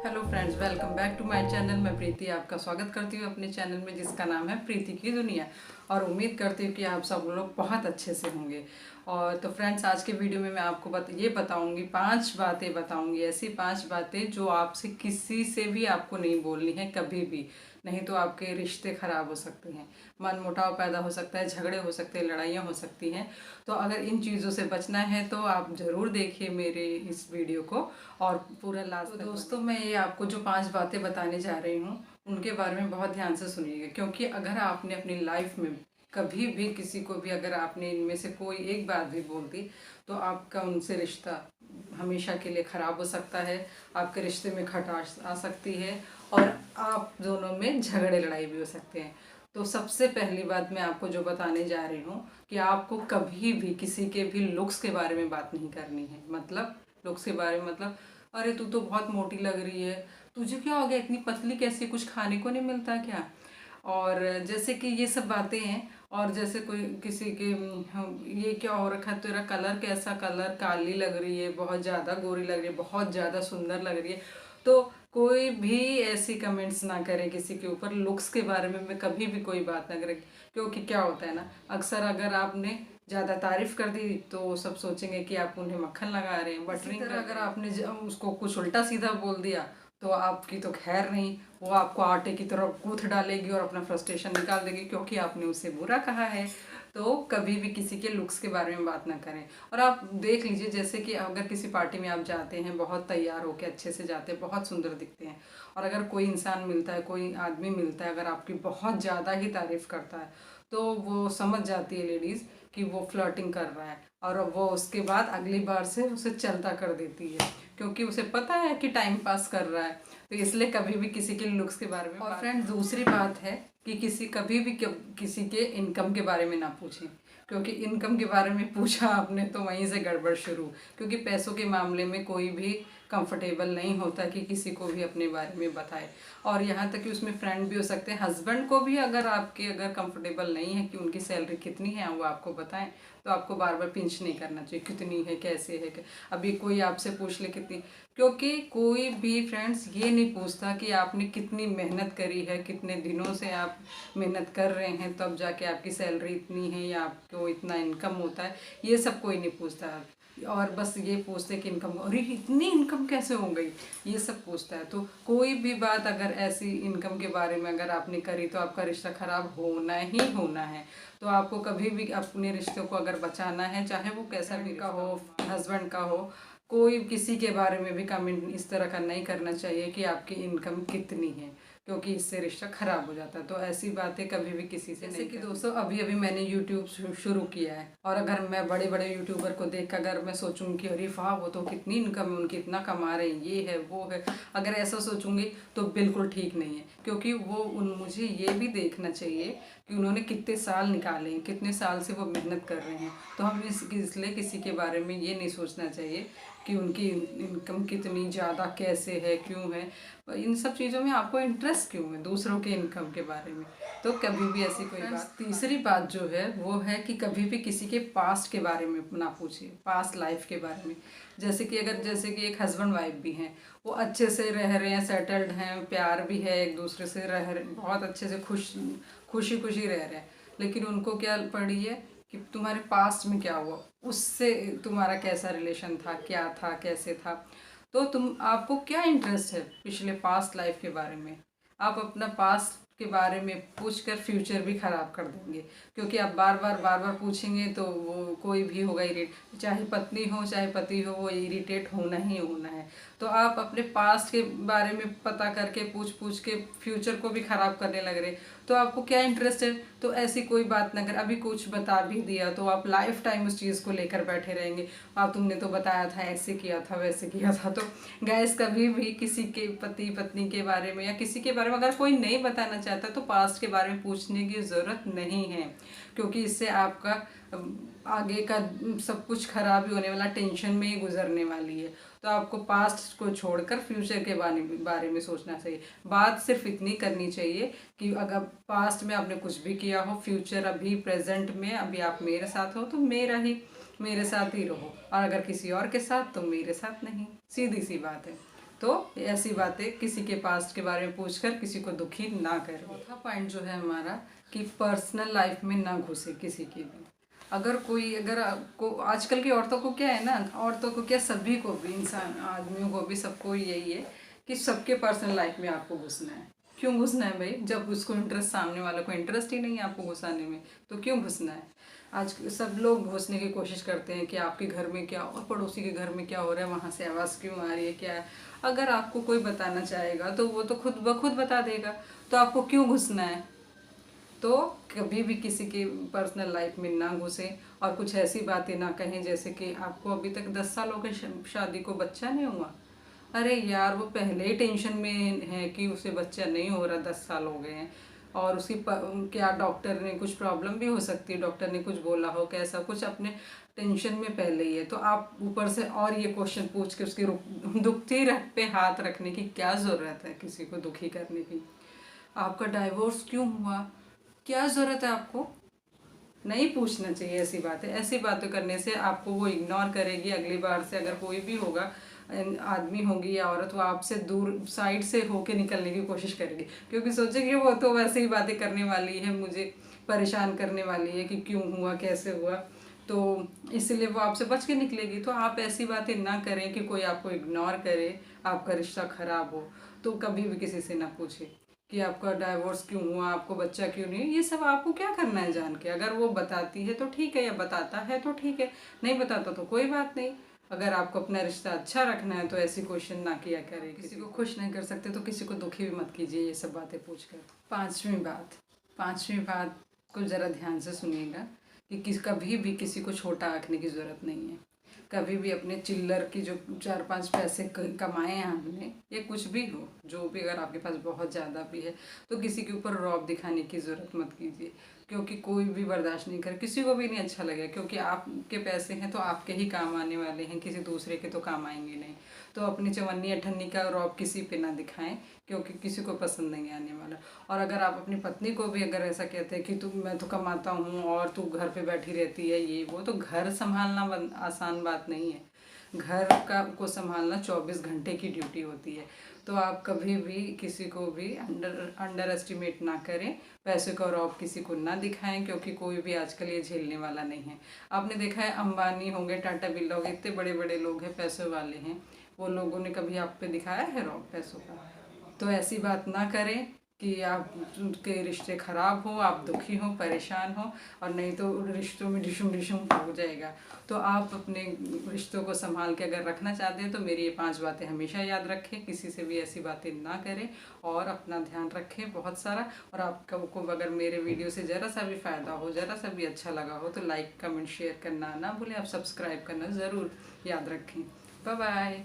Hello friends, welcome back to my channel. मैं प्रीति आपका स्वागत करती हूँ अपने चैनल में जिसका नाम है प्रीति की दुनिया। और उम्मीद करती हूँ कि आप सब लोग बहुत अच्छे से होंगे। और तो फ्रेंड्स, आज के वीडियो में मैं आपको ये बताऊंगी, 5 बातें बताऊंगी, ऐसी 5 बातें जो आपसे किसी से भी आपको नहीं बोलनी है कभी भी। नहीं तो आपके रिश्ते खराब हो सकते हैं, मन मुटाव पैदा हो सकता है, झगड़े हो सकते हैं, लड़ाइयाँ हो सकती हैं। तो अगर इन चीज़ों से बचना है तो आप ज़रूर देखिए मेरे इस वीडियो को और पूरा लास्ट तक। दोस्तों, मैं ये आपको जो 5 बातें बताने जा रही हूँ उनके बारे में बहुत ध्यान से सुनिएगा, क्योंकि अगर आपने अपनी लाइफ में कभी भी किसी को भी अगर आपने इनमें से कोई एक बात भी बोल दी तो आपका उनसे रिश्ता हमेशा के लिए ख़राब हो सकता है, आपके रिश्ते में खटास आ सकती है और आप दोनों में झगड़े लड़ाई भी हो सकते हैं। तो सबसे पहली बात मैं आपको जो बताने जा रही हूँ कि आपको कभी भी किसी के भी लुक्स के बारे में बात नहीं करनी है। मतलब लुक्स के बारे में मतलब, अरे तू तो बहुत मोटी लग रही है, तुझे क्या हो गया, इतनी पतली कैसी, कुछ खाने को नहीं मिलता क्या। और जैसे कि ये सब बातें हैं। और जैसे कोई किसी के ये क्या हो रखा है, तेरा कलर कैसा, कलर काली लग रही है, बहुत ज़्यादा गोरी लग रही है, बहुत ज़्यादा सुंदर लग रही है। तो कोई भी ऐसी कमेंट्स ना करे किसी के ऊपर लुक्स के बारे में, मैं कभी भी कोई बात ना करे। क्योंकि क्या होता है ना, अक्सर अगर आपने ज़्यादा तारीफ कर दी तो सब सोचेंगे कि आप उन्हें मक्खन लगा रहे हैं, बटरिंग कर। अगर आपने उसको कुछ उल्टा सीधा बोल दिया तो आपकी तो खैर नहीं, वो आपको आटे की तरह गूंथ डालेगी और अपना फ्रस्ट्रेशन निकाल देगी, क्योंकि आपने उसे बुरा कहा है। तो कभी भी किसी के लुक्स के बारे में बात ना करें। और आप देख लीजिए, जैसे कि अगर किसी पार्टी में आप जाते हैं, बहुत तैयार होकर अच्छे से जाते हैं, बहुत सुंदर दिखते हैं, और अगर कोई इंसान मिलता है, कोई आदमी मिलता है, अगर आपकी बहुत ज़्यादा ही तारीफ करता है तो वो समझ जाती है लेडीज़ कि वो फ्लर्टिंग कर रहा है, और वो उसके बाद अगली बार से उसे चलता कर देती है, क्योंकि उसे पता है कि टाइम पास कर रहा है। तो इसलिए कभी भी किसी के लुक्स के बारे में। और फ्रेंड्स, दूसरी बात है कि कभी भी किसी के इनकम के बारे में ना पूछें, क्योंकि इनकम के बारे में पूछा आपने तो वहीं से गड़बड़ शुरू। क्योंकि पैसों के मामले में कोई भी कंफर्टेबल नहीं होता कि किसी को भी अपने बारे में बताए। और यहाँ तक कि उसमें फ्रेंड भी हो सकते हैं, हस्बैंड को भी अगर आपके अगर कंफर्टेबल नहीं है कि उनकी सैलरी कितनी है वो आपको बताएं, तो आपको बार बार पिंच नहीं करना चाहिए कितनी है, कैसे है, अभी कोई आपसे पूछ ले कितनी। क्योंकि कोई भी फ्रेंड्स ये नहीं पूछता कि आपने कितनी मेहनत करी है, कितने दिनों से आप मेहनत कर रहे हैं तब जाके आपकी सैलरी इतनी है या आपको इतना इनकम होता है, ये सब कोई नहीं पूछता। और बस ये पूछते कि इनकम, अरे इतनी इनकम कैसे हो गई, ये सब पूछता है। तो कोई भी बात अगर ऐसी इनकम के बारे में अगर आपने करी तो आपका रिश्ता खराब होना ही होना है। तो आपको कभी भी अपने रिश्तों को अगर बचाना है, चाहे वो कैसा भी का हो, हस्बैंड का हो, कोई किसी के बारे में भी कमेंट इस तरह का नहीं करना चाहिए कि आपकी इनकम कितनी है, क्योंकि इससे रिश्ता खराब हो जाता है। तो ऐसी बातें कभी भी किसी से नहीं। कि दोस्तों, अभी अभी मैंने यूट्यूब शुरू किया है, और अगर मैं बड़े बड़े यूट्यूबर को देख कर अगर मैं सोचूंगी कि अरे वाह, वो तो कितनी इनकम है उनकी, इतना कमा रहे हैं, ये है वो है, अगर ऐसा सोचूंगी तो बिल्कुल ठीक नहीं है। क्योंकि मुझे ये भी देखना चाहिए कि उन्होंने कितने साल निकाले हैं, कितने साल से वो मेहनत कर रहे हैं। तो हम इसलिए किसी के बारे में ये नहीं सोचना चाहिए कि उनकी इनकम कितनी ज़्यादा, कैसे है, क्यों है, इन सब चीज़ों में आपको इंटरेस्ट क्यों है दूसरों के इनकम के बारे में। तो कभी भी ऐसी कोई बात। तीसरी बात जो है वो है कि कभी भी किसी के पास्ट के बारे में ना पूछिए, पास्ट लाइफ के बारे में। जैसे कि एक हस्बैंड वाइफ भी हैं, वो अच्छे से रह रहे हैं, सेटल्ड हैं, प्यार भी है, एक दूसरे से रह रहे, बहुत अच्छे से खुशी खुशी रह रहे हैं, लेकिन उनको क्या पड़ी है कि तुम्हारे पास्ट में क्या हुआ, उससे तुम्हारा कैसा रिलेशन था, क्या था, कैसे था। तो आपको क्या इंटरेस्ट है पिछले पास्ट लाइफ के बारे में। आप अपना पास्ट के बारे में पूछकर फ्यूचर भी खराब कर देंगे, क्योंकि आप बार बार पूछेंगे तो वो कोई भी होगा इरिट, चाहे पत्नी हो चाहे पति हो, वो इरिटेट होना ही होना है। तो आप अपने पास्ट के बारे में पता करके पूछ के फ्यूचर को भी खराब करने लग रहे, तो आपको क्या इंटरेस्ट है। तो ऐसी कोई बात ना कर, अभी कुछ बता भी दिया तो आप लाइफ टाइम उस चीज़ को लेकर बैठे रहेंगे, आप तुमने तो बताया था, ऐसे किया था, वैसे किया था। तो गैस, कभी भी किसी के पति पत्नी के बारे में या किसी के बारे में अगर कोई नहीं बताना चाहता तो पास्ट के बारे में पूछने की ज़रूरत नहीं है, क्योंकि इससे आपका आगे का सब कुछ खराब ही होने वाला, टेंशन में ही गुजरने वाली है। तो आपको पास्ट को छोड़कर फ्यूचर के बारे में सोचना चाहिए। बात सिर्फ इतनी करनी चाहिए कि अगर पास्ट में आपने कुछ भी किया हो, फ्यूचर अभी प्रेजेंट में अभी आप मेरे साथ हो तो मेरे साथ ही रहो, और अगर किसी और के साथ तो मेरे साथ नहीं, सीधी सी बात है। तो ऐसी बातें किसी के पास्ट के बारे में पूछकर किसी को दुखी ना करें। चौथा पॉइंट जो है हमारा कि पर्सनल लाइफ में ना घुसे किसी की भी। अगर आपको आजकल की औरतों को क्या है ना, औरतों को क्या, सभी को भी, इंसान आदमियों को भी, सबको यही है कि सबके पर्सनल लाइफ में आपको घुसना है। क्यों घुसना है भाई? जब उसको इंटरेस्ट, सामने वाले को इंटरेस्ट ही नहीं है आपको घुसाने में, तो क्यों घुसना है? आज सब लोग घुसने की कोशिश करते हैं कि आपके घर में क्या और पड़ोसी के घर में क्या हो रहा है, वहाँ से आवाज़ क्यों आ रही है, क्या है। अगर आपको कोई बताना चाहेगा तो वो तो खुद ब खुद बता देगा, तो आपको क्यों घुसना है? तो कभी भी किसी की पर्सनल लाइफ में ना घुसे और कुछ ऐसी बातें ना कहें जैसे कि आपको अभी तक 10 साल हो गए शादी को, बच्चा नहीं हुआ। अरे यार, वो पहले ही टेंशन में है कि उसे बच्चा नहीं हो रहा, 10 साल हो गए हैं, और उसकी क्या डॉक्टर ने कुछ प्रॉब्लम भी हो सकती है, डॉक्टर ने कुछ बोला हो, कैसा कुछ, अपने टेंशन में पहले ही है, तो आप ऊपर से और ये क्वेश्चन पूछ के उसकी दुखती रख पे हाथ रखने की क्या ज़रूरत है? किसी को दुखी करने की। आपका डाइवोर्स क्यों हुआ, क्या ज़रूरत है आपको? नहीं पूछना चाहिए ऐसी बातें। ऐसी बातें करने से आपको वो इग्नोर करेगी। अगली बार से अगर कोई भी होगा, आदमी होगी या औरत, वो आपसे दूर साइड से होके निकलने की कोशिश करेगी, क्योंकि सोचेगी वो तो वैसे ही बातें करने वाली है, मुझे परेशान करने वाली है कि क्यों हुआ, कैसे हुआ, तो इसलिए वो आपसे बच के निकलेगी। तो आप ऐसी बातें ना करें कि कोई आपको इग्नोर करे, आपका रिश्ता खराब हो। तो कभी भी किसी से ना पूछे कि आपका डाइवोर्स क्यों हुआ, आपको बच्चा क्यों नहीं। ये सब आपको क्या करना है जान के? अगर वो बताती है तो ठीक है, या बताता है तो ठीक है, नहीं बताता तो कोई बात नहीं। अगर आपको अपना रिश्ता अच्छा रखना है तो ऐसी क्वेश्चन ना किया करें। किसी को खुश नहीं कर सकते तो किसी को दुखी भी मत कीजिए ये सब बातें पूछकर। पांचवी बात को ज़रा ध्यान से सुनिएगा कि कभी भी किसी को छोटा आंकने की ज़रूरत नहीं है। कभी भी अपने चिल्लर की जो 4-5 पैसे कमाए हैं हमने, या कुछ भी हो, जो भी, अगर आपके पास बहुत ज़्यादा भी है तो किसी के ऊपर रौब दिखाने की ज़रूरत मत कीजिए, क्योंकि कोई भी बर्दाश्त नहीं करे, किसी को भी नहीं अच्छा लगेगा, क्योंकि आपके पैसे हैं तो आपके ही काम आने वाले हैं, किसी दूसरे के तो काम आएंगे नहीं। तो अपनी चवन्नी अठन्नी का रौब किसी पे ना दिखाएं, क्योंकि किसी को पसंद नहीं आने वाला। और अगर आप अपनी पत्नी को भी अगर ऐसा कहते हैं कि मैं तो कमाता हूँ और तू घर पे बैठी रहती है, ये वो, तो घर संभालना आसान बात नहीं है। घर को संभालना 24 घंटे की ड्यूटी होती है। तो आप कभी भी किसी को भी अंडर एस्टिमेट ना करें, पैसे का रौब किसी को ना दिखाएं, क्योंकि कोई भी आजकल ये झेलने वाला नहीं है। आपने देखा है, अंबानी होंगे, टाटा बिरला होंगे, इतने बड़े बड़े लोग हैं, पैसे वाले हैं, वो लोगों ने कभी आप पे दिखाया है रौब पैसों का? तो ऐसी बात ना करें कि आप उनके रिश्ते खराब हो, आप दुखी हो, परेशान हो, और नहीं तो रिश्तों में ढिशुम ढिशुम हो जाएगा। तो आप अपने रिश्तों को संभाल के अगर रखना चाहते हैं तो मेरी ये 5 बातें हमेशा याद रखें, किसी से भी ऐसी बातें ना करें, और अपना ध्यान रखें बहुत सारा। और आपको अगर मेरे वीडियो से ज़रा सा भी फ़ायदा हो, ज़रा सा भी अच्छा लगा हो, तो लाइक, कमेंट, शेयर करना ना भूलें। आप सब्सक्राइब करना ज़रूर याद रखें। Bye bye.